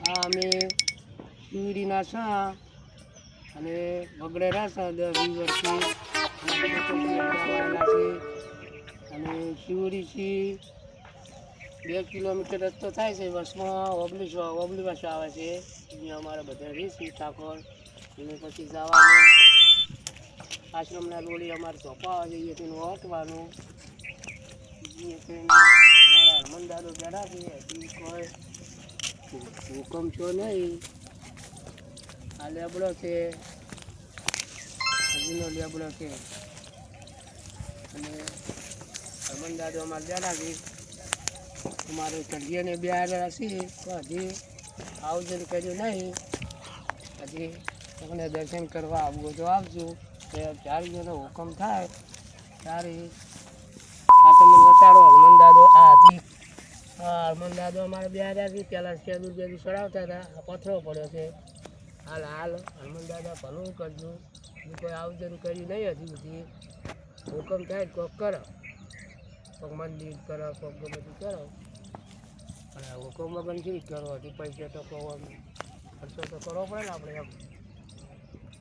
આ અમે શિવડીના છા અને બગડેરા છે 10-20 વર્ષથી અને શિવડીથી 2 કિલોમીટર રસ્તો થાય છે. બસમાં ઓબલી બસ આવે છે. અહીંયા અમારે બધા રહીશું ઠાકોર અને પછી જવાનું આશ્રમના રોડી અમારે ચોપા આવે જઈએ તેનું ઓટવાનું અમારા હનુમાનદાદો બેઠા છે. કોઈ હુકમ છો નહીં. આ લેબડો છે, હજીનો લેબડો છે અને હનુમાનદાદો અમારે બેઠા છે. અમારે ચઢીને બે આવ્યા છીએ તો હજી આયોજન કર્યું નહીં. હજી તમને દર્શન કરવા આવવું તો આવજો. જ્યારે જેનો હુકમ થાય ત્યારે આ તમને બતાડો. હનુમાનદાદો આ હતી. હનુમાનદાદો અમારે બે આવ્યા છે. પહેલાં શેદુર બેદુર ચડાવતા હતા. આ પથરો પડ્યો છે. હાલ હનુમાનદાદા ભલું કરજો. કોઈ આયોજન કર્યું નહીં હજી સુધી. હુકમ થાય કોક કરો, કોઈક મંદિર કરો, કોઈક ગમે તે કરો. અને હુકમ વગર શું કરો? હજી પૈસા તો ખર્ચો તો કરવો પડે ને આપણે એમ.